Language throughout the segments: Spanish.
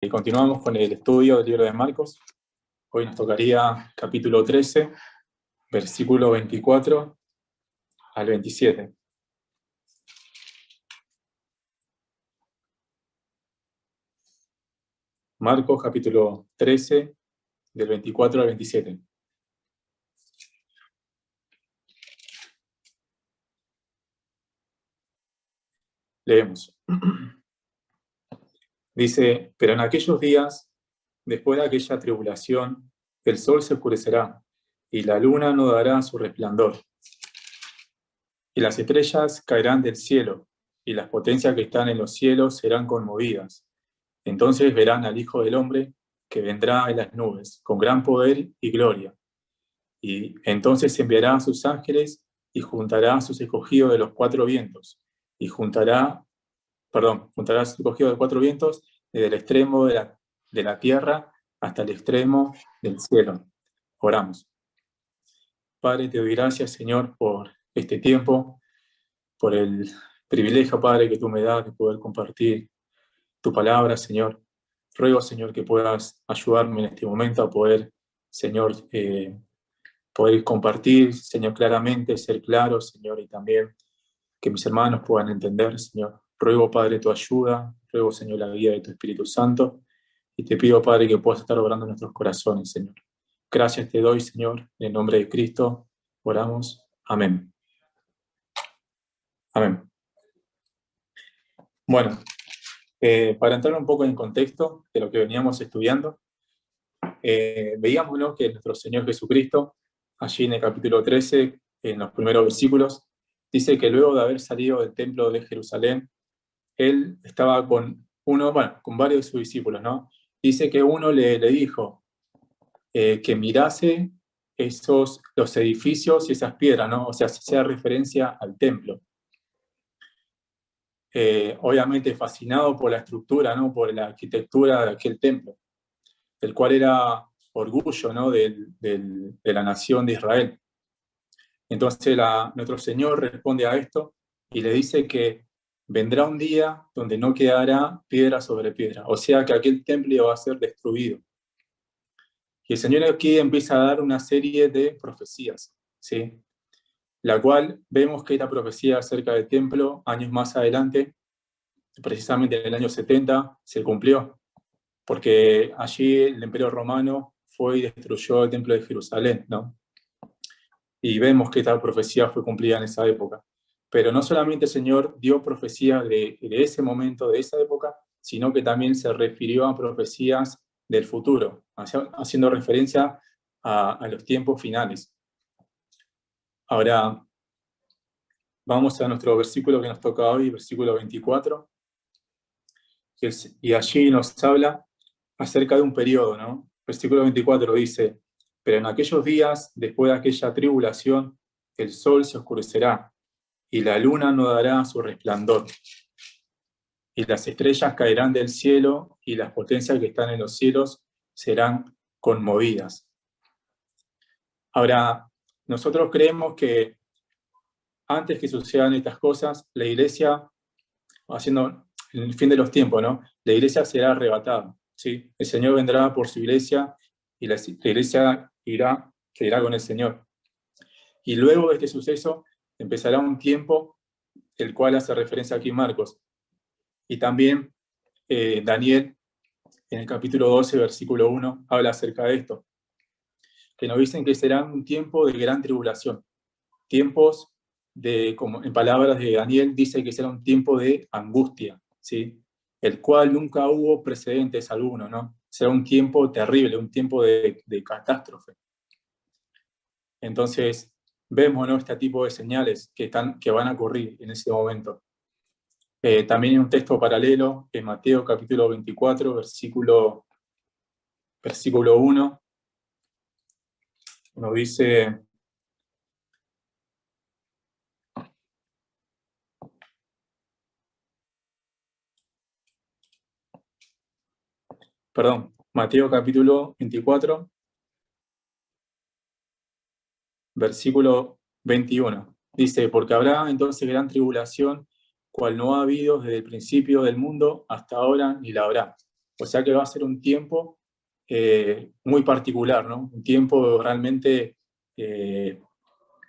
Y continuamos con el estudio del libro de Marcos. Hoy nos tocaría capítulo 13, versículo 24 al 27. Marcos capítulo 13, del 24 al 27. Leemos. Dice, pero en aquellos días, después de aquella tribulación, el sol se oscurecerá, y la luna no dará su resplandor. Y las estrellas caerán del cielo, y las potencias que están en los cielos serán conmovidas. Entonces verán al Hijo del Hombre que vendrá en las nubes, con gran poder y gloria. Y entonces enviará a sus ángeles y juntará a sus escogidos de los cuatro vientos. Y juntará a sus escogidos de cuatro vientos desde el extremo de la tierra hasta el extremo del cielo. Oramos. Padre, te doy gracias, Señor, por este tiempo, por el privilegio, Padre, que tú me das de poder compartir tu palabra, Señor. Ruego, Señor, que puedas ayudarme en este momento a poder, Señor, poder compartir, Señor, claramente, ser claro, Señor, y también que mis hermanos puedan entender, Señor. Ruego, Padre, tu ayuda, ruego, Señor, la guía de tu Espíritu Santo, y te pido, Padre, que puedas estar obrando en nuestros corazones, Señor. Gracias te doy, Señor, en el nombre de Cristo, oramos. Amén. Amén. Bueno, para entrar un poco en contexto de lo que veníamos estudiando, veíamos, ¿no?, que nuestro Señor Jesucristo, allí en el capítulo 13, en los primeros versículos, dice que luego de haber salido del templo de Jerusalén, él estaba con varios de sus discípulos, ¿no? Dice que uno le dijo que mirase los edificios y esas piedras, ¿no? O sea, si hacía referencia al templo. Obviamente fascinado por la estructura, ¿no?, por la arquitectura de aquel templo, el cual era orgullo, ¿no?, de la nación de Israel. Entonces nuestro Señor responde a esto y le dice que vendrá un día donde no quedará piedra sobre piedra, o sea que aquel templo va a ser destruido. Y el Señor aquí empieza a dar una serie de profecías, ¿sí?, la cual vemos que esta profecía acerca del templo, años más adelante, precisamente en el año 70, se cumplió, porque allí el Imperio Romano fue y destruyó el templo de Jerusalén, ¿no? Y vemos que esta profecía fue cumplida en esa época. Pero no solamente el Señor dio profecías de ese momento, de esa época, sino que también se refirió a profecías del futuro, haciendo referencia a los tiempos finales. Ahora, vamos a nuestro versículo que nos toca hoy, versículo 24, y allí nos habla acerca de un periodo, ¿no? Versículo 24 dice, pero en aquellos días, después de aquella tribulación, el sol se oscurecerá, y la luna no dará su resplandor, y las estrellas caerán del cielo, y las potencias que están en los cielos serán conmovidas. Ahora, nosotros creemos que antes que sucedan estas cosas, la iglesia, haciendo el fin de los tiempos, ¿no?, la iglesia será arrebatada, ¿sí? El Señor vendrá por su iglesia, y la iglesia irá con el Señor. Y luego de este suceso empezará un tiempo, el cual hace referencia aquí Marcos. Y también Daniel, en el capítulo 12, versículo 1, habla acerca de esto, que nos dicen que será un tiempo de gran tribulación, tiempos como en palabras de Daniel, dice que será un tiempo de angustia, ¿sí?, el cual nunca hubo precedentes alguno, ¿no? Será un tiempo terrible, un tiempo de catástrofe. Entonces, vemos, ¿no?, este tipo de señales que van a ocurrir en ese momento. También hay un texto paralelo en Mateo capítulo 24, versículo 1, nos dice, Mateo capítulo 24, versículo 21. Dice, porque habrá entonces gran tribulación, cual no ha habido desde el principio del mundo hasta ahora, ni la habrá. O sea que va a ser un tiempo muy particular, ¿no? Un tiempo realmente de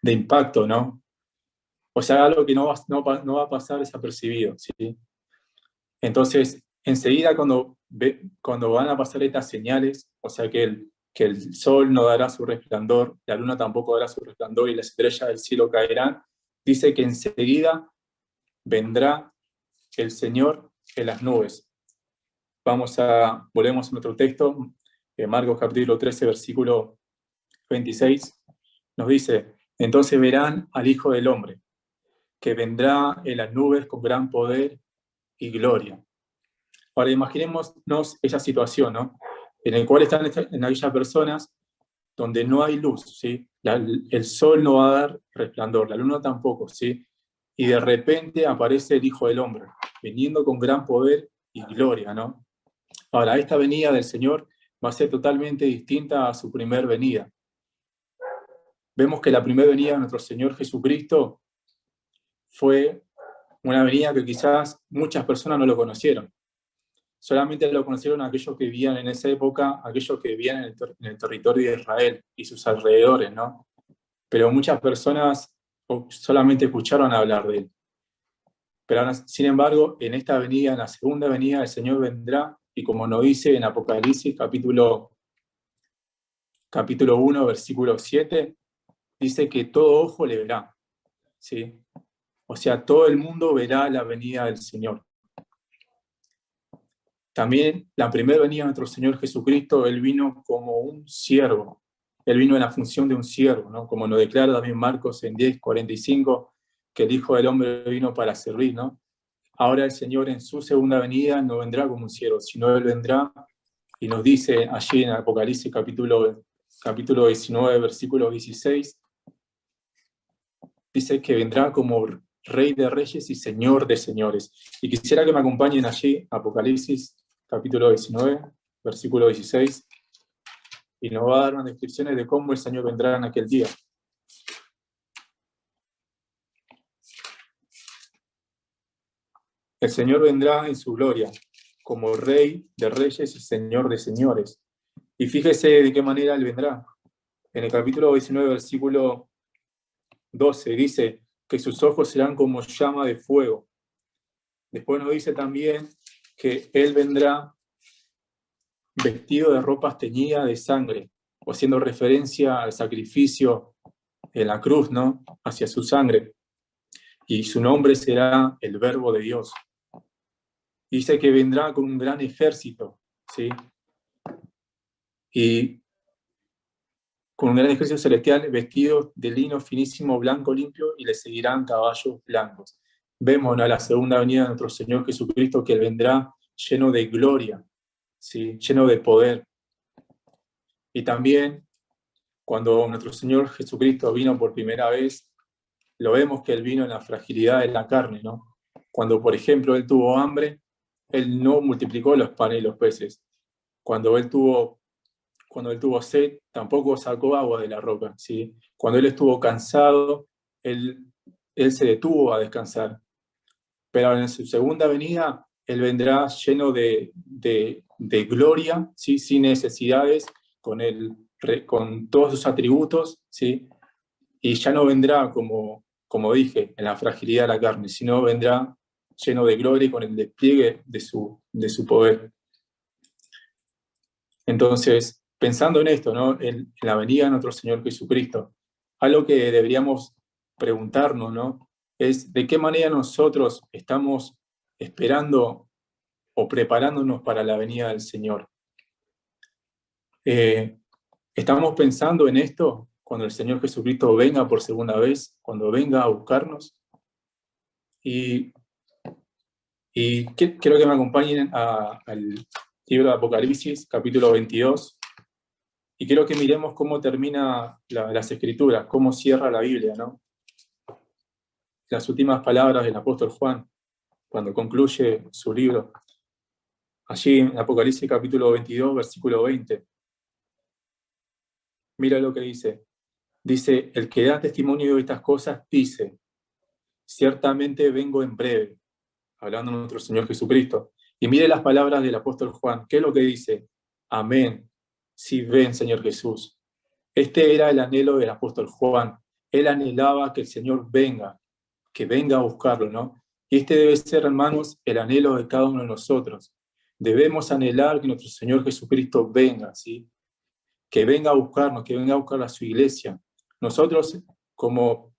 impacto, ¿no? O sea, algo que no va a pasar desapercibido, ¿sí? Entonces, enseguida cuando van a pasar estas señales, o sea que el sol no dará su resplandor, la luna tampoco dará su resplandor y las estrellas del cielo caerán, dice que enseguida vendrá el Señor en las nubes. Volvemos a nuestro texto, Marcos capítulo 13, versículo 26, nos dice, entonces verán al Hijo del Hombre, que vendrá en las nubes con gran poder y gloria. Ahora imaginémonos esa situación, ¿no? En la cual están en aquellas personas donde no hay luz, ¿sí? El sol no va a dar resplandor, la luna tampoco, ¿sí? Y de repente aparece el Hijo del Hombre, viniendo con gran poder y gloria, ¿no? Ahora, esta venida del Señor va a ser totalmente distinta a su primer venida. Vemos que la primera venida de nuestro Señor Jesucristo fue una venida que quizás muchas personas no lo conocieron. Solamente lo conocieron aquellos que vivían en esa época, aquellos que vivían en el territorio de Israel y sus alrededores, ¿no? Pero muchas personas solamente escucharon hablar de él. Pero ahora, sin embargo, en esta venida, en la segunda venida, el Señor vendrá, y como nos dice en Apocalipsis, capítulo 1, versículo 7, dice que todo ojo le verá, ¿sí? O sea, todo el mundo verá la venida del Señor. También la primera venida de nuestro Señor Jesucristo, Él vino como un siervo. Él vino en la función de un siervo, ¿no? Como nos declara también Marcos en 10:45, que el Hijo del Hombre vino para servir, ¿no? Ahora el Señor en su segunda venida no vendrá como un siervo, sino Él vendrá y nos dice allí en Apocalipsis capítulo 19, versículo 16, dice que vendrá como Rey de Reyes y Señor de Señores. Y quisiera que me acompañen allí, Apocalipsis capítulo 19, versículo 16, y nos va a dar unas descripciones de cómo el Señor vendrá en aquel día. El Señor vendrá en su gloria, como Rey de Reyes y Señor de Señores. Y fíjese de qué manera Él vendrá. En el capítulo 19, versículo 12, dice que sus ojos serán como llama de fuego. Después nos dice también que Él vendrá vestido de ropas teñidas de sangre, o haciendo referencia al sacrificio en la cruz, ¿no? Hacia su sangre. Y su nombre será el Verbo de Dios. Dice que vendrá con un gran ejército, ¿sí? Y con un gran ejército celestial vestido de lino finísimo, blanco, limpio, y le seguirán caballos blancos. Vemos a la segunda venida de nuestro Señor Jesucristo que Él vendrá lleno de gloria, ¿sí? Lleno de poder. Y también, cuando nuestro Señor Jesucristo vino por primera vez, lo vemos que Él vino en la fragilidad de la carne, ¿no? Cuando, por ejemplo, Él tuvo hambre, Él no multiplicó los panes y los peces. Cuando Él tuvo sed, tampoco sacó agua de la roca, ¿sí? Cuando Él estuvo cansado, Él se detuvo a descansar. Pero en su segunda venida, Él vendrá lleno de gloria, ¿sí? Sin necesidades, con todos sus atributos, ¿sí? Y ya no vendrá, como dije, en la fragilidad de la carne, sino vendrá lleno de gloria y con el despliegue de su poder. Entonces, pensando en esto, ¿no? En la venida de nuestro Señor Jesucristo, algo que deberíamos preguntarnos, ¿no? Es de qué manera nosotros estamos esperando o preparándonos para la venida del Señor. ¿Estamos pensando en esto cuando el Señor Jesucristo venga por segunda vez, cuando venga a buscarnos? Y quiero que me acompañen al libro de Apocalipsis, capítulo 22, y quiero que miremos cómo termina las Escrituras, cómo cierra la Biblia, ¿no? Las últimas palabras del apóstol Juan, cuando concluye su libro. Allí en Apocalipsis capítulo 22, versículo 20. Mira lo que dice. Dice, el que da testimonio de estas cosas dice, ciertamente vengo en breve, hablando de nuestro Señor Jesucristo, Y mire las palabras del apóstol Juan. ¿Qué es lo que dice? Amén. Sí, ven, Señor Jesús. Este era el anhelo del apóstol Juan. Él anhelaba que el Señor venga, que venga a buscarlo, ¿no? Y este debe ser, hermanos, el anhelo de cada uno de nosotros. Debemos anhelar que nuestro Señor Jesucristo venga, ¿sí? Que venga a buscarnos, que venga a buscar a su iglesia. Nosotros, como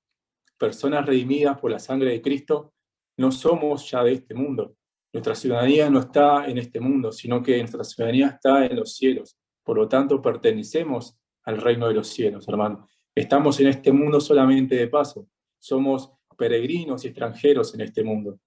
personas redimidas por la sangre de Cristo, no somos ya de este mundo. Nuestra ciudadanía no está en este mundo, sino que nuestra ciudadanía está en los cielos. Por lo tanto, pertenecemos al reino de los cielos, hermano. Estamos en este mundo solamente de paso. Somos peregrinos y extranjeros en este mundo.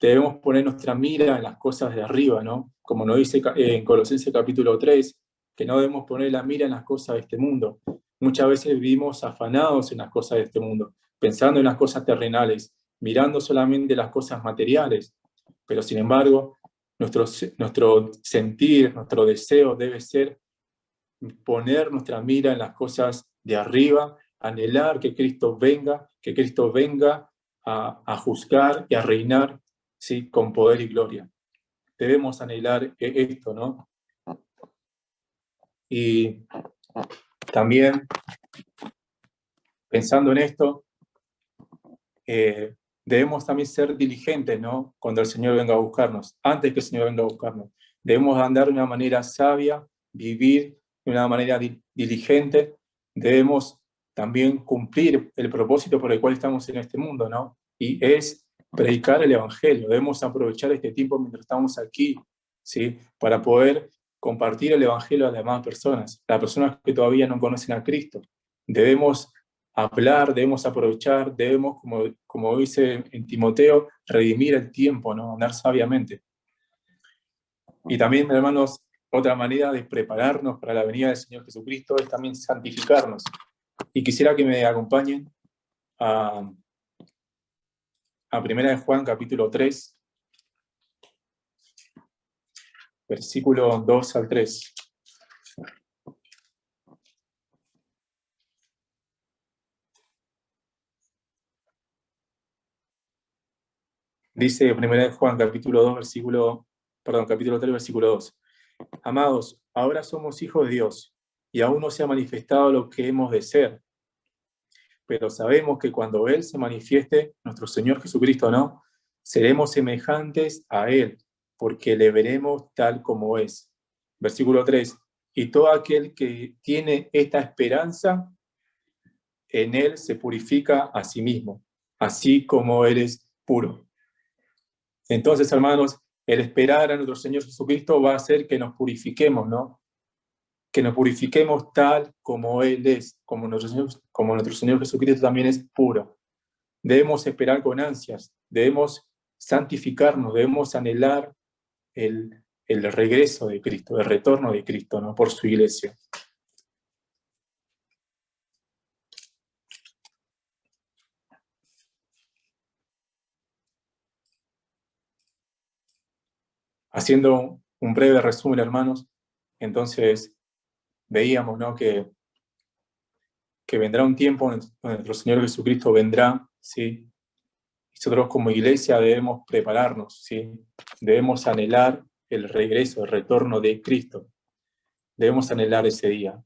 Debemos poner nuestra mira en las cosas de arriba, ¿no? Como nos dice en Colosenses capítulo 3, que no debemos poner la mira en las cosas de este mundo. Muchas veces vivimos afanados en las cosas de este mundo, pensando en las cosas terrenales, mirando solamente las cosas materiales. Pero sin embargo, nuestro sentir, nuestro deseo debe ser poner nuestra mira en las cosas de arriba, anhelar que Cristo venga a juzgar y a reinar, ¿sí? Con poder y gloria. Debemos anhelar esto, ¿no? Y también, pensando en esto, debemos también ser diligentes, ¿no? Cuando el Señor venga a buscarnos, antes que el Señor venga a buscarnos. Debemos andar de una manera sabia, vivir de una manera diligente. Debemos también cumplir el propósito por el cual estamos en este mundo, ¿no? Y es predicar el Evangelio. Debemos aprovechar este tiempo mientras estamos aquí, ¿sí? Para poder compartir el Evangelio a las demás personas, las personas que todavía no conocen a Cristo. Debemos hablar, debemos aprovechar, debemos, como dice en Timoteo, redimir el tiempo, ¿no? Andar sabiamente. Y también, hermanos, otra manera de prepararnos para la venida del Señor Jesucristo es también santificarnos. Y quisiera que me acompañen a 1 de Juan, capítulo 3, versículo 2 al 3. Dice 1 de Juan, capítulo 3, versículo 2. Amados, ahora somos hijos de Dios, y aún no se ha manifestado lo que hemos de ser. Pero sabemos que cuando Él se manifieste, nuestro Señor Jesucristo, ¿no? Seremos semejantes a Él, porque le veremos tal como es. Versículo 3. Y todo aquel que tiene esta esperanza, en Él se purifica a sí mismo, así como Él es puro. Entonces, hermanos, el esperar a nuestro Señor Jesucristo va a hacer que nos purifiquemos, ¿no? Que nos purifiquemos tal como Él es, como nuestro Señor Jesucristo también es puro. Debemos esperar con ansias, debemos santificarnos, debemos anhelar el regreso de Cristo, el retorno de Cristo, ¿no? Por su iglesia. Haciendo un breve resumen, hermanos, entonces veíamos, ¿no? que vendrá un tiempo donde nuestro Señor Jesucristo vendrá, ¿sí? Nosotros como iglesia debemos prepararnos, ¿sí? Debemos anhelar el regreso, el retorno de Cristo. Debemos anhelar ese día.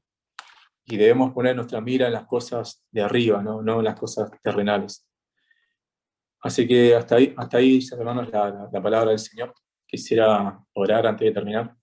Y debemos poner nuestra mira en las cosas de arriba, no en las cosas terrenales. Así que hasta ahí, hermanos, la palabra del Señor. Quisiera orar antes de terminar.